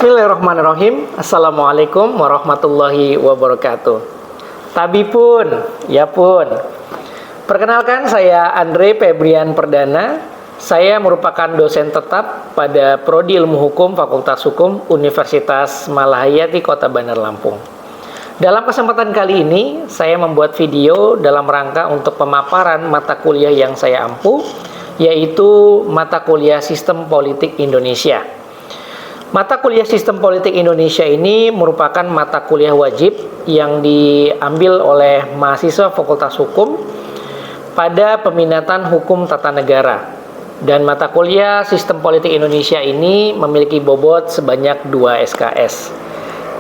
Bismillahirrahmanirrahim. Assalamualaikum warahmatullahi wabarakatuh. Tabipun, ya pun. Perkenalkan, saya Andre Febrian Perdana. Saya merupakan dosen tetap pada Prodi Ilmu Hukum Fakultas Hukum Universitas Malahayati Kota Bandar Lampung. Dalam kesempatan kali ini, saya membuat video dalam rangka untuk pemaparan mata kuliah yang saya ampu, yaitu mata kuliah Sistem Politik Indonesia. Mata kuliah Sistem Politik Indonesia ini merupakan mata kuliah wajib yang diambil oleh mahasiswa Fakultas Hukum pada peminatan Hukum Tata Negara. Dan mata kuliah Sistem Politik Indonesia ini memiliki bobot sebanyak 2 SKS.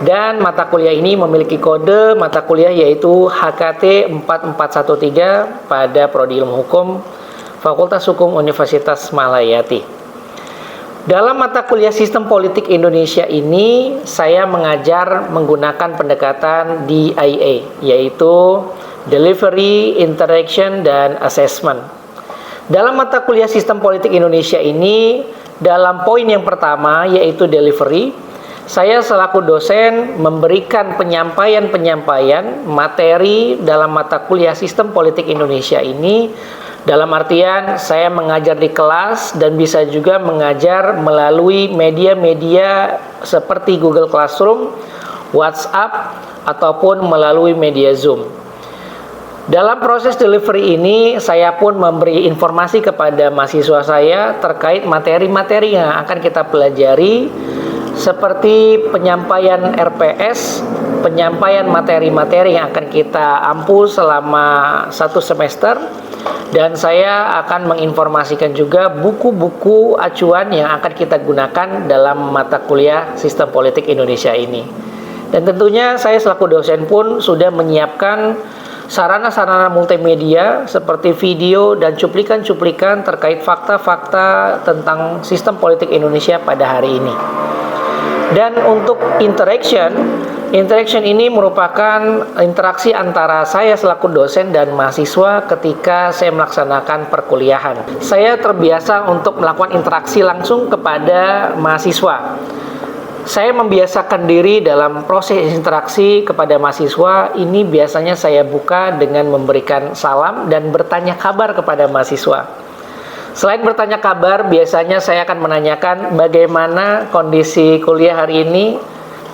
Dan mata kuliah ini memiliki kode mata kuliah yaitu HKT 4413 pada Prodi Ilmu Hukum Fakultas Hukum Universitas Malahayati. Dalam mata kuliah Sistem Politik Indonesia ini, saya mengajar menggunakan pendekatan DIA, yaitu Delivery, Interaction, dan Assessment. Dalam mata kuliah Sistem Politik Indonesia ini, dalam poin yang pertama, yaitu Delivery, saya selaku dosen memberikan penyampaian materi dalam mata kuliah Sistem Politik Indonesia ini. Dalam artian saya mengajar di kelas dan bisa juga mengajar melalui media-media seperti Google Classroom, WhatsApp, ataupun melalui media Zoom. Dalam proses delivery ini, saya pun memberi informasi kepada mahasiswa saya terkait materi-materi yang akan kita pelajari, seperti penyampaian RPS, penyampaian materi-materi yang akan kita ampu selama 1 semester. Dan saya akan menginformasikan juga buku-buku acuan yang akan kita gunakan dalam mata kuliah Sistem Politik Indonesia ini. Dan tentunya saya selaku dosen pun sudah menyiapkan sarana-sarana multimedia seperti video dan cuplikan-cuplikan terkait fakta-fakta tentang Sistem Politik Indonesia pada hari ini. Dan untuk interaction ini merupakan interaksi antara saya selaku dosen dan mahasiswa ketika saya melaksanakan perkuliahan. Saya terbiasa untuk melakukan interaksi langsung kepada mahasiswa. Saya membiasakan diri dalam proses interaksi kepada mahasiswa ini, biasanya saya buka dengan memberikan salam dan bertanya kabar kepada mahasiswa. Selain bertanya kabar, biasanya saya akan menanyakan bagaimana kondisi kuliah hari ini,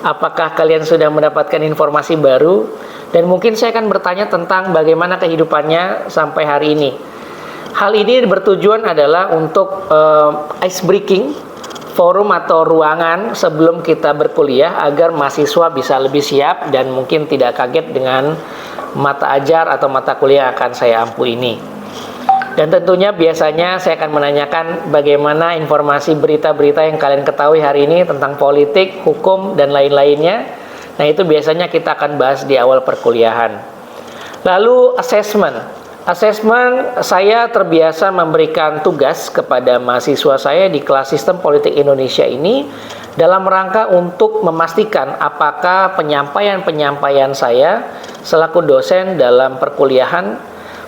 apakah kalian sudah mendapatkan informasi baru, dan mungkin saya akan bertanya tentang bagaimana kehidupannya sampai hari ini. Hal ini bertujuan adalah untuk ice breaking, forum atau ruangan sebelum kita berkuliah agar mahasiswa bisa lebih siap dan mungkin tidak kaget dengan mata ajar atau mata kuliah yang akan saya ampu ini. Dan tentunya biasanya saya akan menanyakan bagaimana informasi berita-berita yang kalian ketahui hari ini tentang politik, hukum, dan lain-lainnya. Nah, itu biasanya kita akan bahas di awal perkuliahan. Lalu assessment. Assessment, saya terbiasa memberikan tugas kepada mahasiswa saya di kelas Sistem Politik Indonesia ini dalam rangka untuk memastikan apakah penyampaian saya selaku dosen dalam perkuliahan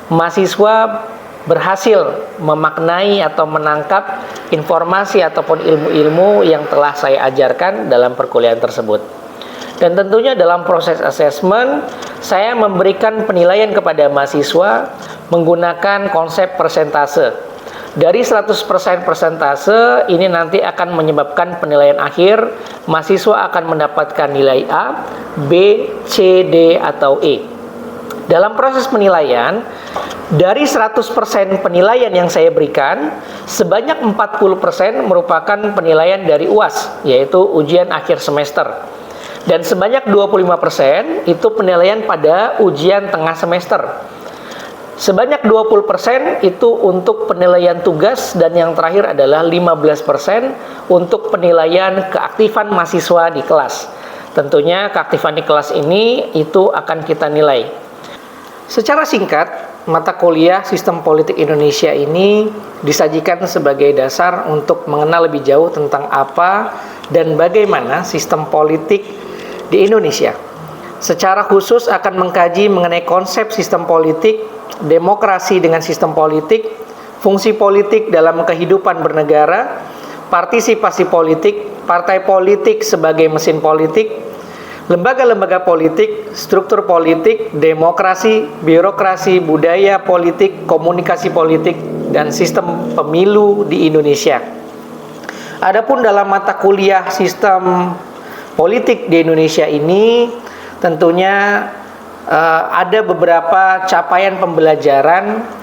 mahasiswa berhasil memaknai atau menangkap informasi ataupun ilmu-ilmu yang telah saya ajarkan dalam perkuliahan tersebut. Dan tentunya dalam proses assessment, saya memberikan penilaian kepada mahasiswa menggunakan konsep persentase. Dari 100% persentase, ini nanti akan menyebabkan penilaian akhir, mahasiswa akan mendapatkan nilai A, B, C, D, atau E. Dalam proses penilaian, dari 100% penilaian yang saya berikan, sebanyak 40% merupakan penilaian dari UAS, yaitu ujian akhir semester. Dan sebanyak 25% itu penilaian pada ujian tengah semester. Sebanyak 20% itu untuk penilaian tugas, dan yang terakhir adalah 15% untuk penilaian keaktifan mahasiswa di kelas. Tentunya keaktifan di kelas ini itu akan kita nilai. Secara singkat, mata kuliah Sistem Politik Indonesia ini disajikan sebagai dasar untuk mengenal lebih jauh tentang apa dan bagaimana sistem politik di Indonesia. Secara khusus akan mengkaji mengenai konsep sistem politik, demokrasi dengan sistem politik, fungsi politik dalam kehidupan bernegara, partisipasi politik, partai politik sebagai mesin politik, lembaga-lembaga politik, struktur politik, demokrasi, birokrasi, budaya politik, komunikasi politik, dan sistem pemilu di Indonesia. Adapun dalam mata kuliah sistem politik di Indonesia ini, tentunya ada beberapa capaian pembelajaran.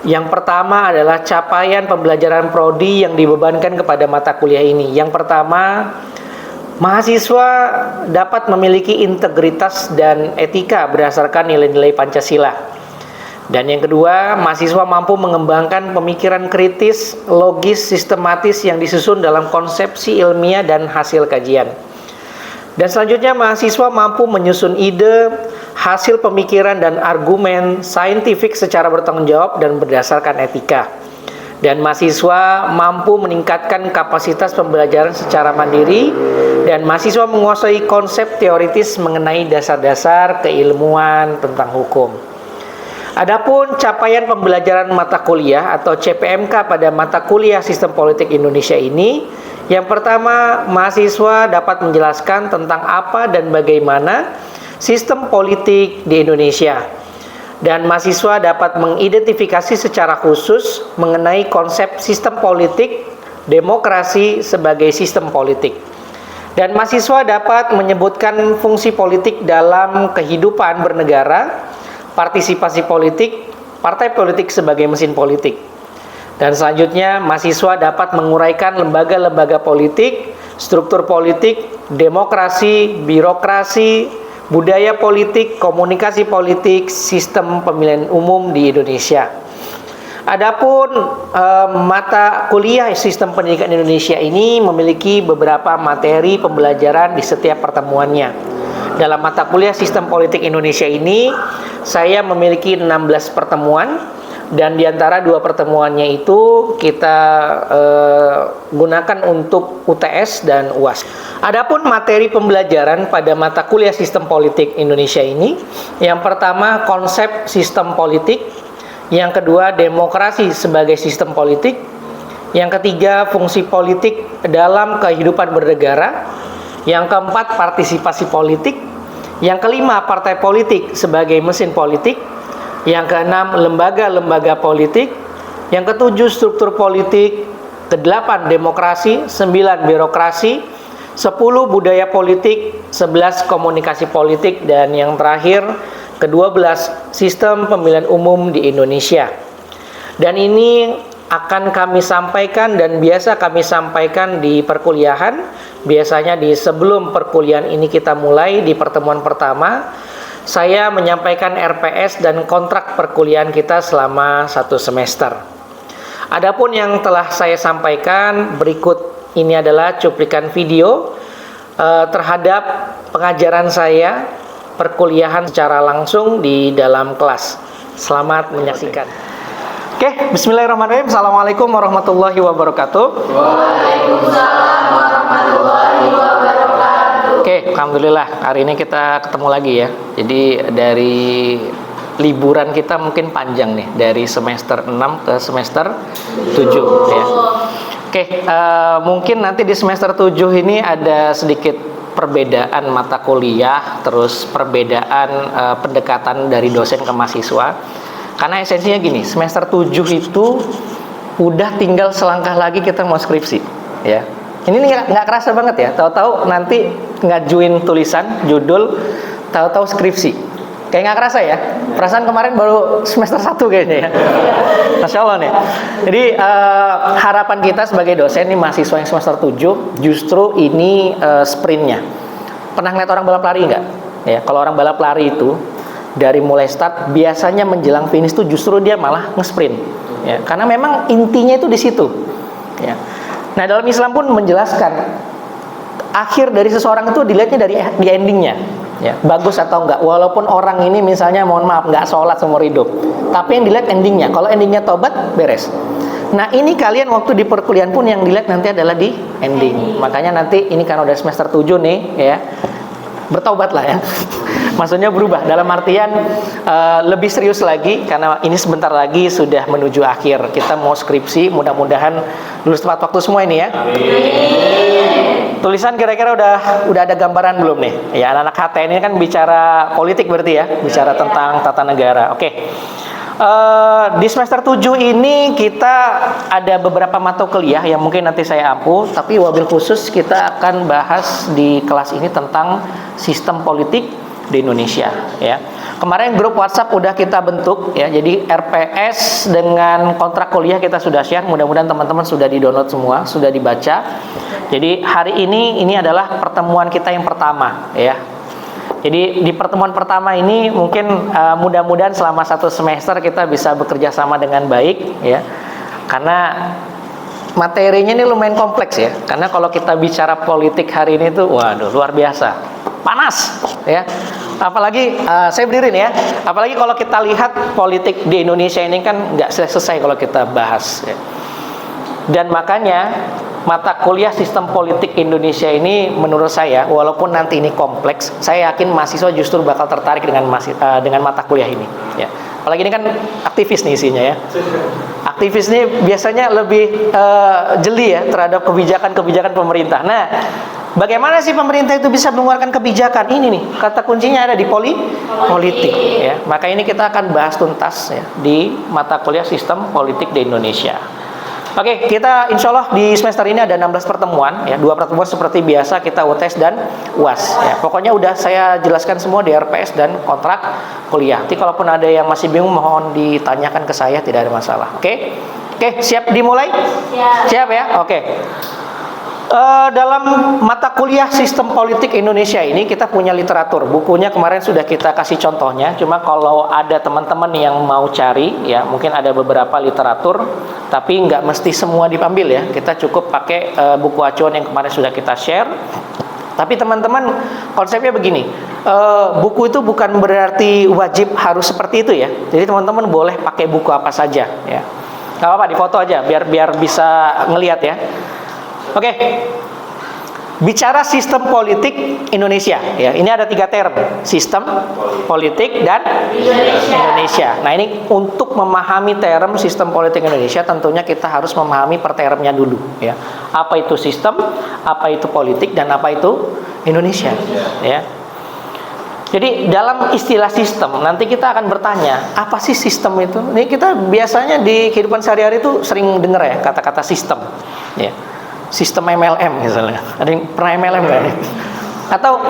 Yang pertama adalah capaian pembelajaran prodi yang dibebankan kepada mata kuliah ini. Yang pertama, mahasiswa dapat memiliki integritas dan etika berdasarkan nilai-nilai Pancasila. Dan yang kedua, mahasiswa mampu mengembangkan pemikiran kritis, logis, sistematis yang disusun dalam konsepsi ilmiah dan hasil kajian. Dan selanjutnya, mahasiswa mampu menyusun ide, hasil pemikiran dan argumen saintifik secara bertanggung jawab dan berdasarkan etika. Dan mahasiswa mampu meningkatkan kapasitas pembelajaran secara mandiri, dan mahasiswa menguasai konsep teoritis mengenai dasar-dasar keilmuan tentang hukum. Adapun capaian pembelajaran mata kuliah atau CPMK pada mata kuliah Sistem Politik Indonesia ini, yang pertama, mahasiswa dapat menjelaskan tentang apa dan bagaimana sistem politik di Indonesia. Dan mahasiswa dapat mengidentifikasi secara khusus mengenai konsep sistem politik, demokrasi sebagai sistem politik. Dan mahasiswa dapat menyebutkan fungsi politik dalam kehidupan bernegara, partisipasi politik, partai politik sebagai mesin politik. Dan selanjutnya, mahasiswa dapat menguraikan lembaga-lembaga politik, struktur politik, demokrasi, birokrasi, budaya politik, komunikasi politik, sistem pemilihan umum di Indonesia. Adapun mata kuliah Sistem Pendidikan Indonesia ini memiliki beberapa materi pembelajaran di setiap pertemuannya. Dalam mata kuliah Sistem Politik Indonesia ini, saya memiliki 16 pertemuan, dan diantara 2 pertemuannya itu kita gunakan untuk UTS dan UAS. Adapun materi pembelajaran pada mata kuliah Sistem Politik Indonesia ini, yang pertama konsep sistem politik, yang kedua demokrasi sebagai sistem politik, yang ketiga fungsi politik dalam kehidupan bernegara, yang keempat partisipasi politik, yang kelima partai politik sebagai mesin politik, yang keenam lembaga-lembaga politik, yang ketujuh struktur politik, kedelapan demokrasi, 9 birokrasi, 10 budaya politik, 11 komunikasi politik, dan yang terakhir ke-12 sistem pemilihan umum di Indonesia. Dan ini akan kami sampaikan dan biasa kami sampaikan di perkuliahan. Biasanya di sebelum perkuliahan ini kita mulai di pertemuan pertama, saya menyampaikan RPS dan kontrak perkuliahan kita selama 1 semester. Adapun yang telah saya sampaikan berikut ini adalah cuplikan video terhadap pengajaran saya perkuliahan secara langsung di dalam kelas. Selamat menyaksikan. Oke, bismillahirrahmanirrahim. Assalamualaikum warahmatullahi wabarakatuh. Waalaikumsalam warahmatullahi wabarakatuh. Oke, alhamdulillah hari ini kita ketemu lagi ya. Jadi dari liburan kita mungkin panjang nih, dari semester 6 ke semester 7 ya. Oke, mungkin nanti di semester 7 ini ada sedikit perbedaan mata kuliah, terus perbedaan pendekatan dari dosen ke mahasiswa. Karena esensinya gini, semester 7 itu udah tinggal selangkah lagi kita mau skripsi, ya. Ini nggak kerasa banget ya, tahu-tahu nanti ngajuin tulisan, judul, tahu-tahu skripsi. Kayak nggak kerasa ya, perasaan kemarin baru semester 1 kayaknya ya. Masya Allah nih. Jadi harapan kita sebagai dosen nih, mahasiswa yang semester 7, justru ini sprintnya. Pernah ngeliat orang balap lari nggak? Ya, kalau orang balap lari itu dari mulai start biasanya menjelang finish tuh justru dia malah nge-sprint ya, karena memang intinya itu di situ ya. Nah, dalam Islam pun menjelaskan akhir dari seseorang itu dilihatnya dari di endingnya ya, bagus atau enggak. Walaupun orang ini misalnya mohon maaf enggak sholat seumur hidup, tapi yang dilihat endingnya. Kalau endingnya tobat, beres. Nah, ini kalian waktu di perkuliahan pun yang dilihat nanti adalah di ending. Makanya nanti ini kan udah semester 7 nih ya, bertaubat lah ya. Maksudnya berubah dalam artian lebih serius lagi, karena ini sebentar lagi sudah menuju akhir. Kita mau skripsi, mudah-mudahan lulus tepat waktu semua ini ya. Tulisan kira-kira udah ada gambaran belum nih? Ya, anak-anak HTN ini kan bicara politik berarti ya, bicara tentang tata negara. Oke. Di semester 7 ini kita ada beberapa mata kuliah yang mungkin nanti saya ampu, tapi wabil khusus kita akan bahas di kelas ini tentang sistem politik di Indonesia ya. Kemarin grup WhatsApp udah kita bentuk ya. Jadi RPS dengan kontrak kuliah kita sudah share, mudah-mudahan teman-teman sudah di-download semua, sudah dibaca. Jadi hari ini adalah pertemuan kita yang pertama ya. Jadi di pertemuan pertama ini mungkin mudah-mudahan selama 1 semester kita bisa bekerja sama dengan baik ya. Karena materinya ini lumayan kompleks ya. Karena kalau kita bicara politik hari ini tuh waduh luar biasa. Panas ya. Apalagi saya berdiri nih ya. Apalagi kalau kita lihat politik di Indonesia ini kan nggak selesai kalau kita bahas ya. Dan makanya mata kuliah sistem politik Indonesia ini menurut saya walaupun nanti ini kompleks, saya yakin mahasiswa justru bakal tertarik dengan mata kuliah ini ya. Apalagi ini kan aktivis nih isinya ya. Aktivis ini biasanya lebih jeli ya terhadap kebijakan-kebijakan pemerintah. Nah, bagaimana sih pemerintah itu bisa mengeluarkan kebijakan? Ini nih, kata kuncinya ada di politik ya. Maka ini kita akan bahas tuntas ya di mata kuliah sistem politik di Indonesia. Oke, kita insya Allah di semester ini ada 16 pertemuan ya, 2 pertemuan seperti biasa kita UTS dan UAS ya. Pokoknya udah saya jelaskan semua di RPS dan kontrak kuliah. Nanti kalaupun ada yang masih bingung mohon ditanyakan ke saya, tidak ada masalah. Oke, siap dimulai? Siap ya? Oke. Dalam mata kuliah sistem politik Indonesia ini kita punya literatur. Bukunya kemarin sudah kita kasih contohnya. Cuma kalau ada teman-teman yang mau cari ya, mungkin ada beberapa literatur, tapi nggak mesti semua diambil ya. Kita cukup pakai buku acuan yang kemarin sudah kita share. Tapi teman-teman konsepnya begini, buku itu bukan berarti wajib harus seperti itu ya. Jadi teman-teman boleh pakai buku apa saja ya. Nggak apa-apa, difoto aja biar bisa ngelihat ya. Oke, bicara sistem politik Indonesia ya, ini ada 3 term, sistem politik dan Indonesia. Nah ini untuk memahami term sistem politik Indonesia tentunya kita harus memahami per termnya dulu ya. Apa itu sistem, apa itu politik, dan apa itu Indonesia ya. Jadi dalam istilah sistem nanti kita akan bertanya apa sih sistem itu? Ini kita biasanya di kehidupan sehari-hari itu sering dengar ya kata-kata sistem ya. Sistem MLM misalnya. Ada yang pernah MLM nggak nih? Atau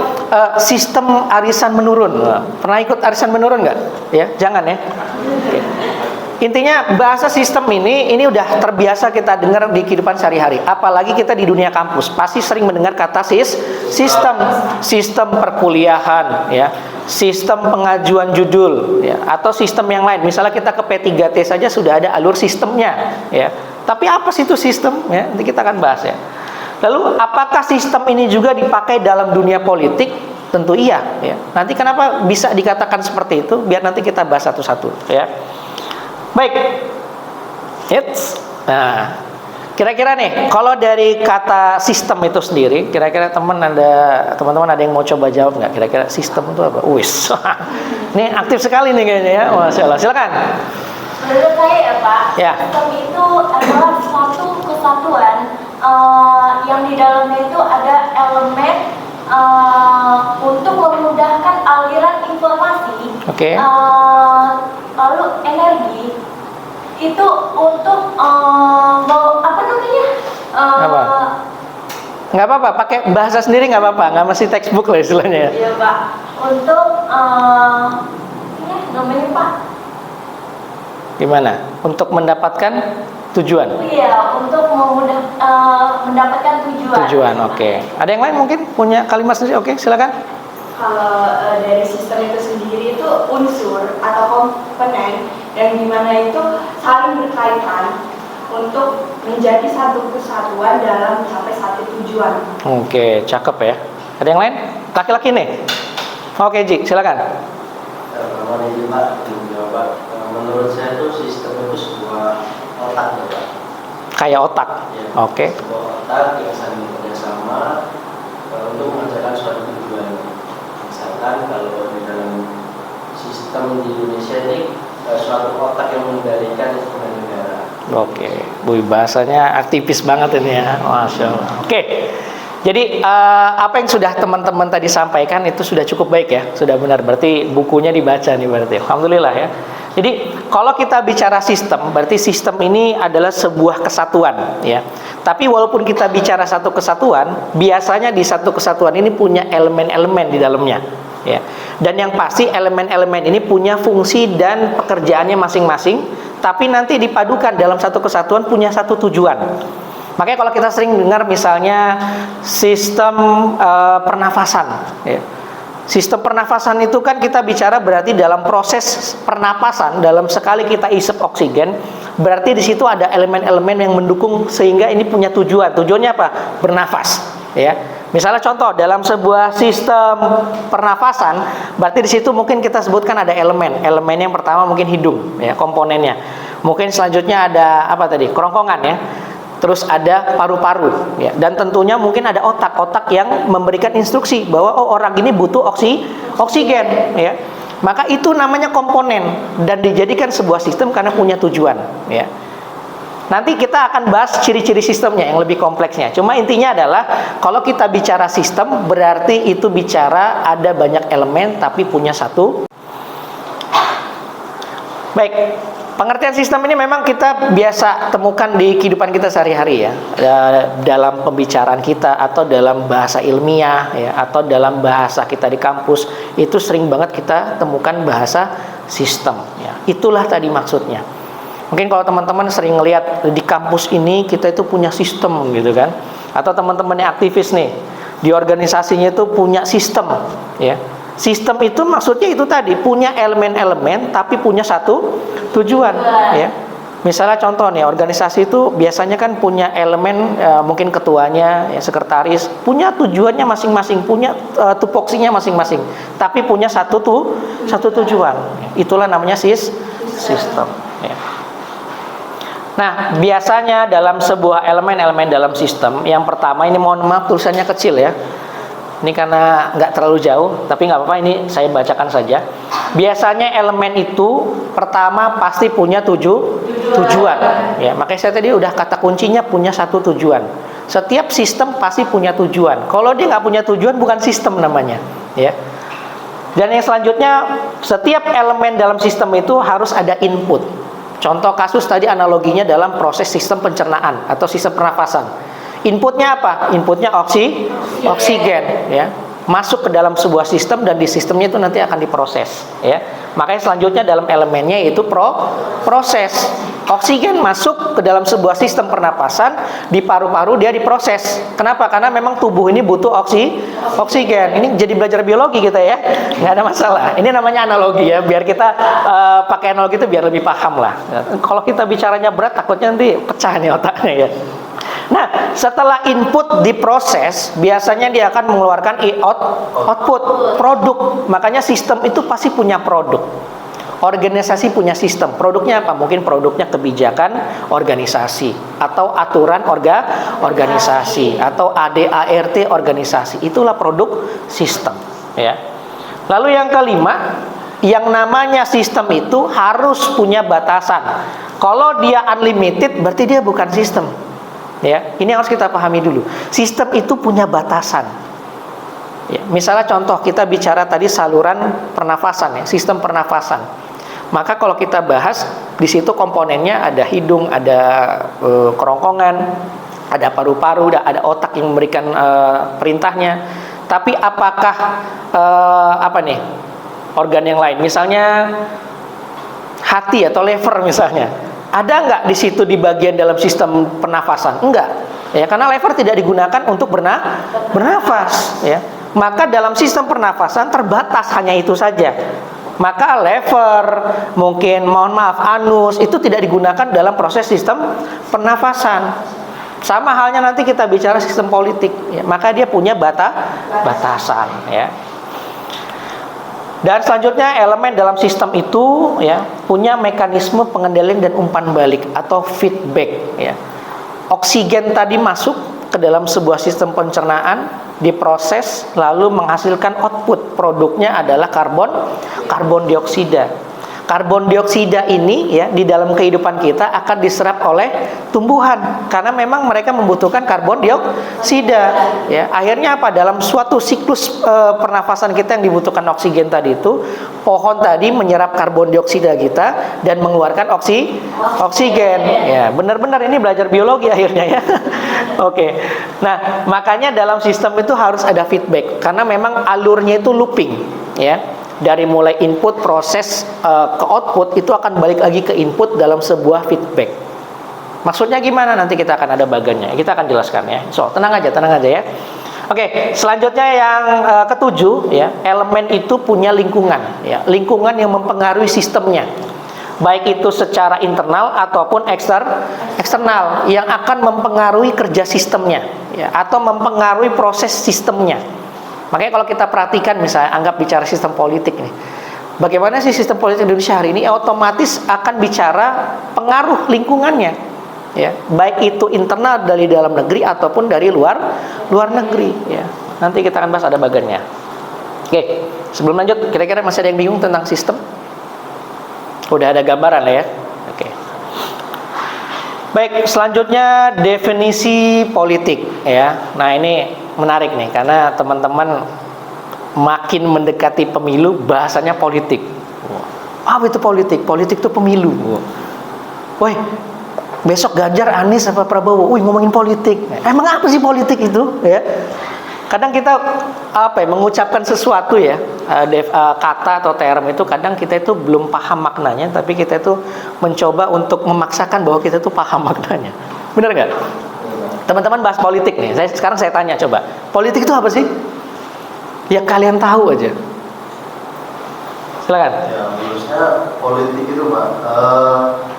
sistem arisan menurun. Pernah ikut arisan menurun nggak? Ya, jangan ya. Oke. Intinya bahasa sistem ini udah terbiasa kita dengar di kehidupan sehari-hari. Apalagi kita di dunia kampus pasti sering mendengar kata sistem perkuliahan ya, sistem pengajuan judul ya, atau sistem yang lain. Misalnya kita ke P3T saja sudah ada alur sistemnya ya. Tapi apa sih itu sistem ya? Nanti kita akan bahas ya. Lalu apakah sistem ini juga dipakai dalam dunia politik? Tentu iya ya. Nanti kenapa bisa dikatakan seperti itu? Biar nanti kita bahas satu-satu ya. Baik. Nah, kira-kira nih kalau dari kata sistem itu sendiri, kira-kira teman-teman ada yang mau coba jawab nggak? Kira-kira sistem itu apa? Wis. Ini aktif sekali nih kayaknya ya. Masya Allah. Silakan. Menurut saya ya Pak, ya. sistem itu adalah suatu kesatuan yang di dalamnya itu ada elemen untuk memudahkan aliran informasi, lalu energi itu untuk apa namanya? Nggak apa-apa, pakai bahasa sendiri nggak apa-apa, nggak mesti textbook lah istilahnya. Iya Pak, untuk namanya Pak. Gimana? Untuk mendapatkan tujuan? Iya, untuk mendapatkan tujuan. Tujuan, oke. Ada yang lain mungkin punya kalimat sendiri? Oke, silakan. Kalau dari sistem itu sendiri itu unsur atau komponen yang dimana itu saling berkaitan untuk menjadi satu kesatuan dalam mencapai satu tujuan. Oke, cakep ya. Ada yang lain? Laki-laki nih? Oke, Ji, silakan. Menurut saya itu sistem itu sebuah otak ya Pak. Kayak otak? Ya, Oke. sebuah otak yang saling bekerjasama untuk mengerjakan suatu tujuan. misalkan kalau di dalam sistem di Indonesia ini suatu otak yang mengendalikan instrumen negara. Oke, Bu, bahasanya aktivis banget ini ya, Masya Allah. Oke, jadi apa yang sudah teman-teman tadi sampaikan itu sudah cukup baik ya, sudah benar. Berarti bukunya dibaca nih berarti, alhamdulillah ya. Jadi kalau kita bicara sistem, berarti sistem ini adalah sebuah kesatuan ya. Tapi walaupun kita bicara satu kesatuan, biasanya di satu kesatuan ini punya elemen-elemen di dalamnya ya. Dan yang pasti elemen-elemen ini punya fungsi dan pekerjaannya masing-masing, tapi nanti dipadukan dalam satu kesatuan punya satu tujuan. Makanya kalau kita sering dengar misalnya sistem pernafasan ya. Sistem pernafasan itu kan kita bicara berarti dalam proses pernapasan, dalam sekali kita isap oksigen, berarti di situ ada elemen-elemen yang mendukung sehingga ini punya tujuan. Tujuannya apa? Bernafas ya. Misalnya contoh dalam sebuah sistem pernafasan, berarti di situ mungkin kita sebutkan ada elemen. Elemen yang pertama mungkin hidung ya, komponennya. Mungkin selanjutnya ada apa tadi? Kerongkongan ya. Terus ada paru-paru ya. Dan tentunya mungkin ada otak yang memberikan instruksi bahwa oh, orang ini butuh oksigen ya. Maka itu namanya komponen dan dijadikan sebuah sistem karena punya tujuan ya. Nanti kita akan bahas ciri-ciri sistemnya yang lebih kompleksnya. Cuma intinya adalah kalau kita bicara sistem berarti itu bicara ada banyak elemen tapi punya satu. Baik, pengertian sistem ini memang kita biasa temukan di kehidupan kita sehari-hari ya. Dalam pembicaraan kita atau dalam bahasa ilmiah ya, atau dalam bahasa kita di kampus itu sering banget kita temukan bahasa sistem ya. Itulah tadi maksudnya. Mungkin kalau teman-teman sering ngelihat di kampus ini kita itu punya sistem gitu kan. Atau teman-teman yang aktivis nih di organisasinya itu punya sistem ya. Sistem itu maksudnya itu tadi punya elemen-elemen tapi punya satu tujuan ya. Misalnya contoh nih, organisasi itu biasanya kan punya elemen mungkin ketuanya, ya, sekretaris, punya tujuannya masing-masing, punya tupoksinya masing-masing, tapi punya satu tujuan. Itulah namanya sistem ya. Nah, biasanya dalam sebuah elemen-elemen dalam sistem, yang pertama ini mohon maaf tulisannya kecil ya. Ini karena nggak terlalu jauh, tapi nggak apa-apa, ini saya bacakan saja. Biasanya elemen itu pertama pasti punya tujuan. Ya, makanya saya tadi udah kata kuncinya punya satu tujuan. Setiap sistem pasti punya tujuan. Kalau dia nggak punya tujuan bukan sistem namanya. Ya. Dan yang selanjutnya setiap elemen dalam sistem itu harus ada input. Contoh kasus tadi analoginya dalam proses sistem pencernaan atau sistem pernafasan. Inputnya apa? Inputnya oksigen ya. Masuk ke dalam sebuah sistem dan di sistemnya itu nanti akan diproses ya. Makanya selanjutnya dalam elemennya yaitu proses. Oksigen masuk ke dalam sebuah sistem pernapasan, di paru-paru dia diproses. Kenapa? Karena memang tubuh ini butuh oksigen. Ini jadi belajar biologi kita ya. Nggak ada masalah. Ini namanya analogi ya, biar kita pakai analogi itu biar lebih paham lah. Kalau kita bicaranya berat takutnya nanti pecah nih otaknya ya. Nah, setelah input diproses, biasanya dia akan mengeluarkan output, produk. Makanya sistem itu pasti punya produk. Organisasi punya sistem. Produknya apa? Mungkin produknya kebijakan organisasi atau aturan organisasi atau ADART organisasi. Itulah produk sistem, ya. Lalu yang kelima, yang namanya sistem itu harus punya batasan. Kalau dia unlimited, berarti dia bukan sistem. Ya, ini harus kita pahami dulu. Sistem itu punya batasan. Ya, misalnya contoh kita bicara tadi saluran pernafasan ya, sistem pernafasan. Maka kalau kita bahas di situ komponennya ada hidung, ada kerongkongan, ada paru-paru, ada otak yang memberikan perintahnya. Tapi apakah organ yang lain, misalnya hati atau liver misalnya, ada nggak di situ di bagian dalam sistem pernafasan? Enggak, ya, karena liver tidak digunakan untuk bernafas, ya. Maka dalam sistem pernafasan terbatas hanya itu saja. Maka lever, mungkin mohon maaf anus itu tidak digunakan dalam proses sistem pernafasan. Sama halnya nanti kita bicara sistem politik, ya, maka dia punya batasan, ya. Dan selanjutnya elemen dalam sistem itu ya punya mekanisme pengendalian dan umpan balik atau feedback, ya. Oksigen tadi masuk ke dalam sebuah sistem pencernaan, diproses lalu menghasilkan output, produknya adalah karbon dioksida. Karbon dioksida ini ya di dalam kehidupan kita akan diserap oleh tumbuhan karena memang mereka membutuhkan karbon dioksida ya. Akhirnya apa? Dalam suatu siklus pernafasan kita yang dibutuhkan oksigen tadi itu, pohon tadi menyerap karbon dioksida kita dan mengeluarkan oksigen ya. Benar-benar ini belajar biologi akhirnya ya. Oke. Nah, makanya dalam sistem itu harus ada feedback karena memang alurnya itu looping ya. Dari mulai input proses ke output itu akan balik lagi ke input dalam sebuah feedback. Maksudnya gimana? Nanti kita akan ada bagannya. Kita akan jelaskan ya. So, tenang aja ya. Oke, selanjutnya yang ketujuh ya, elemen itu punya lingkungan ya. Lingkungan yang mempengaruhi sistemnya. Baik itu secara internal ataupun eksternal yang akan mempengaruhi kerja sistemnya ya, atau mempengaruhi proses sistemnya. Makanya kalau kita perhatikan misalnya, anggap bicara sistem politik nih. Bagaimana sih sistem politik Indonesia hari ini? Otomatis akan bicara pengaruh lingkungannya. Ya, baik itu internal dari dalam negeri ataupun dari luar negeri ya. Nanti kita akan bahas ada bagannya. Oke, sebelum lanjut, kira-kira masih ada yang bingung tentang sistem? Udah ada gambaran lah ya. Oke. Baik, selanjutnya definisi politik ya. Nah, ini menarik nih karena teman-teman makin mendekati pemilu bahasanya politik. Apa itu politik? Politik itu pemilu. Woi, besok Ganjar, Anies apa Prabowo, ngomongin politik. Emang apa sih politik itu? Ya. Kadang kita mengucapkan sesuatu ya, kata atau term itu kadang kita itu belum paham maknanya, tapi kita itu mencoba untuk memaksakan bahwa kita itu paham maknanya. Benar nggak? Teman-teman bahas politik nih. Sekarang saya tanya coba, politik itu apa sih? Yang kalian tahu aja. Silakan. Ya, menurut saya politik itu Pak,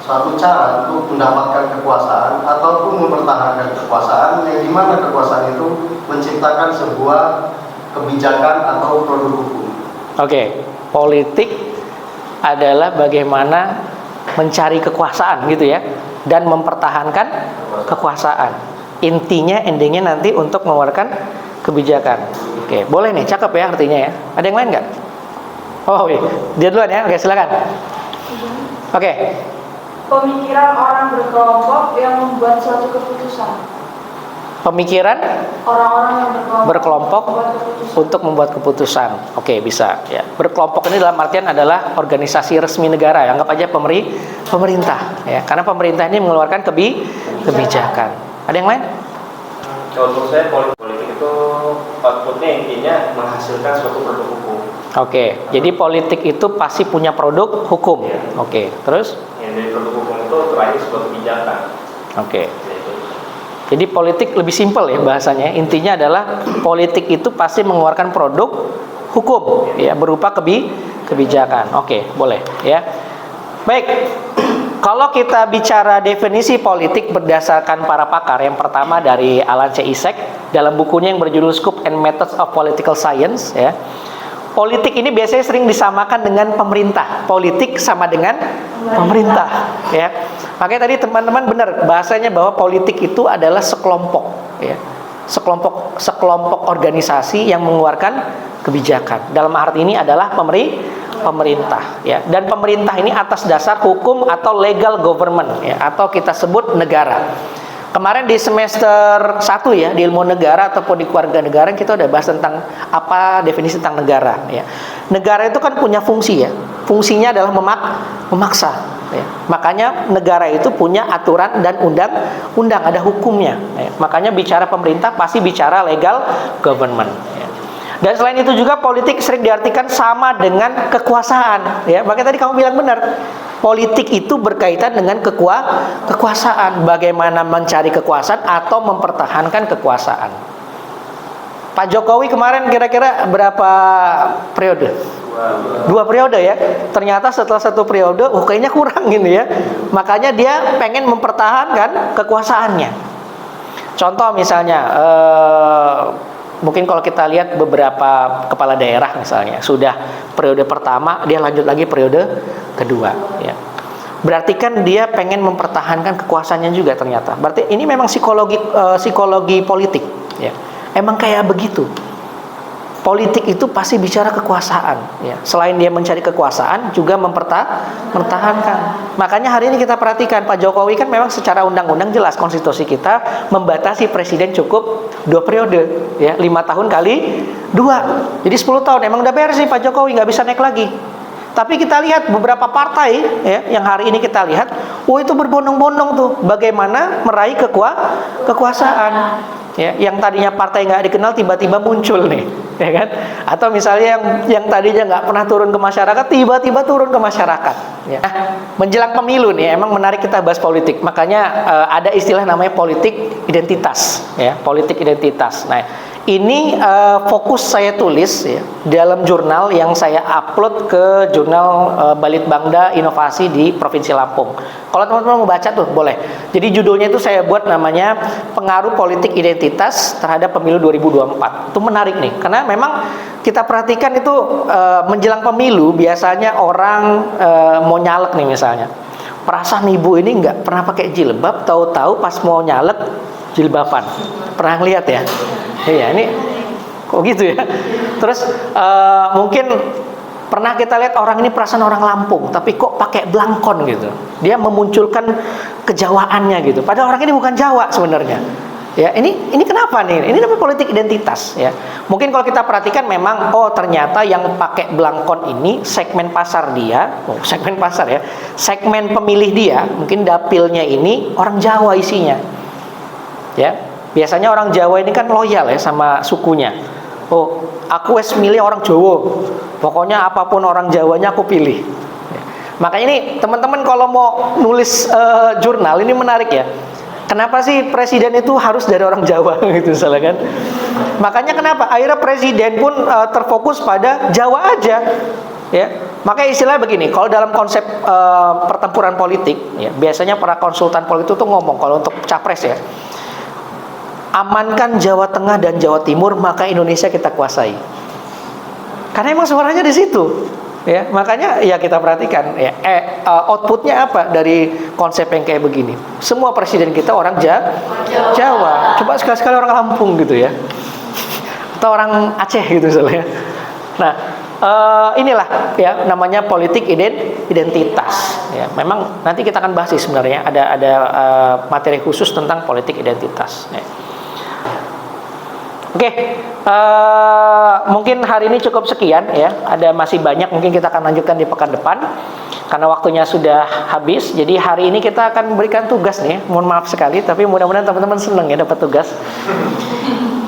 suatu cara untuk mendapatkan kekuasaan ataupun mempertahankan kekuasaan yang dimana kekuasaan itu menciptakan sebuah kebijakan atau produk hukum. Oke, politik adalah bagaimana mencari kekuasaan gitu ya, dan mempertahankan kekuasaan. Intinya, endingnya nanti untuk mengeluarkan kebijakan. Oke, boleh nih, cakep ya artinya ya. Ada yang lain nggak? Oh, iya. Dia duluan ya. Oke, silakan. Oke. Pemikiran orang berkelompok yang membuat suatu keputusan. Pemikiran Orang-orang yang berkelompok membuat keputusan. untuk membuat keputusan. Oke, bisa ya. Berkelompok ini dalam artian adalah organisasi resmi negara. Anggap aja pemerintah ya. Karena pemerintah ini mengeluarkan kebijakan. Ada yang lain? Kalau menurut saya politik itu outputnya intinya menghasilkan suatu produk hukum. Oke, jadi politik itu pasti punya produk hukum. Oke, terus? Yang dari produk hukum itu terakhir sebuah kebijakan. Oke. Jadi politik lebih simpel ya bahasanya. Intinya adalah politik itu pasti mengeluarkan produk hukum ya, berupa kebijakan. Oke, boleh ya. Baik. Kalau kita bicara definisi politik berdasarkan para pakar, yang pertama dari Alan C. Isaac dalam bukunya yang berjudul Scope and Methods of Political Science ya. Politik ini biasanya sering disamakan dengan pemerintah. Politik sama dengan pemerintah ya. Makanya tadi teman-teman benar bahasanya bahwa politik itu adalah sekelompok ya. Sekelompok organisasi yang mengeluarkan kebijakan. Dalam arti ini adalah pemerintah ya, dan pemerintah ini atas dasar hukum atau legal government ya, atau kita sebut negara. Kemarin di semester 1 ya, di ilmu negara ataupun di keluarga negara kita udah bahas tentang apa definisi tentang negara ya. Negara itu kan punya fungsi ya. Fungsinya adalah memaksa ya. Makanya negara itu punya aturan dan undang-undang, ada hukumnya ya. Makanya bicara pemerintah pasti bicara legal government ya. Dan selain itu juga politik sering diartikan sama dengan kekuasaan ya. Makanya tadi kamu bilang benar, politik itu berkaitan dengan kekuasaan. Bagaimana mencari kekuasaan atau mempertahankan kekuasaan. Pak Jokowi kemarin kira-kira berapa periode? 2 periode ya. Ternyata setelah 1 periode kayaknya kurang ini ya. Makanya dia pengen mempertahankan kekuasaannya. Contoh misalnya mungkin kalau kita lihat beberapa kepala daerah misalnya, sudah periode pertama, dia lanjut lagi periode kedua ya. Berarti kan dia pengen mempertahankan kekuasaannya juga ternyata. Berarti ini memang psikologi politik ya. emang kayak begitu. Politik itu pasti bicara kekuasaan, ya. Selain dia mencari kekuasaan, juga mempertahankan. Makanya hari ini kita perhatikan Pak Jokowi kan memang secara undang-undang jelas konstitusi kita membatasi presiden cukup 2 periode, ya, 5 tahun kali 2. Jadi 10 tahun. Emang udah beres sih Pak Jokowi, nggak bisa naik lagi. Tapi kita lihat beberapa partai, ya, yang hari ini kita lihat, itu berbondong-bondong tuh bagaimana meraih kekuasaan. Ya, yang tadinya partai nggak dikenal tiba-tiba muncul nih, ya kan? Atau misalnya yang tadinya nggak pernah turun ke masyarakat tiba-tiba turun ke masyarakat. Ya. Nah, menjelang pemilu nih, emang menarik kita bahas politik. Makanya ada istilah namanya politik identitas, ya, politik identitas. Nah, ini fokus saya tulis, ya, dalam jurnal yang saya upload ke jurnal Balitbangda Inovasi di Provinsi Lampung. Kalau teman-teman mau baca tuh boleh. Jadi judulnya itu saya buat namanya Pengaruh Politik Identitas Terhadap Pemilu 2024. Itu menarik nih, karena memang kita perhatikan itu menjelang pemilu biasanya orang mau nyalek nih misalnya. Perasaan ibu ini nggak pernah pakai jilbab, tahu-tahu pas mau nyalek jilbaban. Pernah lihat ya? Iya, ini kok gitu ya. Terus mungkin pernah kita lihat orang ini perasaan orang Lampung, tapi kok pakai blangkon gitu. Dia memunculkan kejawaannya gitu. Padahal orang ini bukan Jawa sebenarnya. Ya, ini kenapa nih? Ini namanya politik identitas, ya. Mungkin kalau kita perhatikan memang ternyata yang pakai blangkon ini segmen pasar dia, segmen pasar ya. Segmen pemilih dia, mungkin dapilnya ini orang Jawa isinya. Ya. Biasanya orang Jawa ini kan loyal ya sama sukunya. Aku wes milih orang Jawa. Pokoknya apapun orang Jawanya aku pilih. Ya. Makanya ini teman-teman kalau mau nulis jurnal ini menarik ya. Kenapa sih presiden itu harus dari orang Jawa gitu salah kan? Makanya kenapa akhirnya presiden pun terfokus pada Jawa aja. Ya. Makanya istilahnya begini, kalau dalam konsep pertempuran politik, ya, biasanya para konsultan politik itu ngomong kalau untuk capres ya. Amankan Jawa Tengah dan Jawa Timur, maka Indonesia kita kuasai. Karena emang suaranya di situ, ya. Makanya ya kita perhatikan, ya, outputnya apa dari konsep yang kayak begini. Semua presiden kita orang Jawa. Coba sekali-sekali orang Lampung gitu ya, atau orang Aceh gitu misalnya. Nah, inilah ya namanya politik identitas. Ya, memang nanti kita akan bahas sih sebenarnya ada materi khusus tentang politik identitas. Ya. Oke, mungkin hari ini cukup sekian ya. Ada masih banyak, mungkin kita akan lanjutkan di pekan depan karena waktunya sudah habis. Jadi hari ini kita akan memberikan tugas nih. Mohon maaf sekali, tapi mudah-mudahan teman-teman senang ya dapat tugas.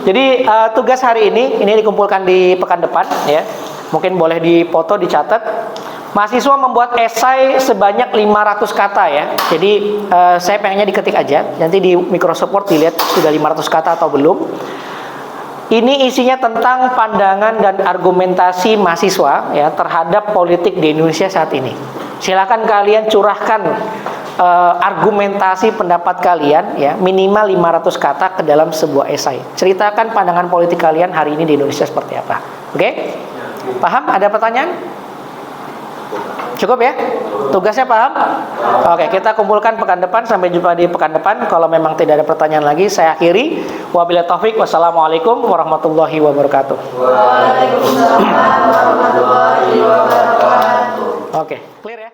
Jadi tugas hari ini dikumpulkan di pekan depan ya. Mungkin boleh dipoto, dicatat. Mahasiswa membuat esai sebanyak 500 kata ya. Jadi saya pengennya diketik aja. Nanti di Microsoft Word dilihat sudah 500 kata atau belum. Ini isinya tentang pandangan dan argumentasi mahasiswa ya terhadap politik di Indonesia saat ini. Silakan kalian curahkan argumentasi pendapat kalian ya, minimal 500 kata ke dalam sebuah esai. Ceritakan pandangan politik kalian hari ini di Indonesia seperti apa. Oke? Paham? Ada pertanyaan? Cukup ya? Tugasnya paham? Oke, kita kumpulkan pekan depan. Sampai jumpa di pekan depan. Kalau memang tidak ada pertanyaan lagi, saya akhiri. Wabillahi taufik. Wassalamualaikum warahmatullahi wabarakatuh. Waalaikumsalam warahmatullahi wabarakatuh. Oke, clear ya?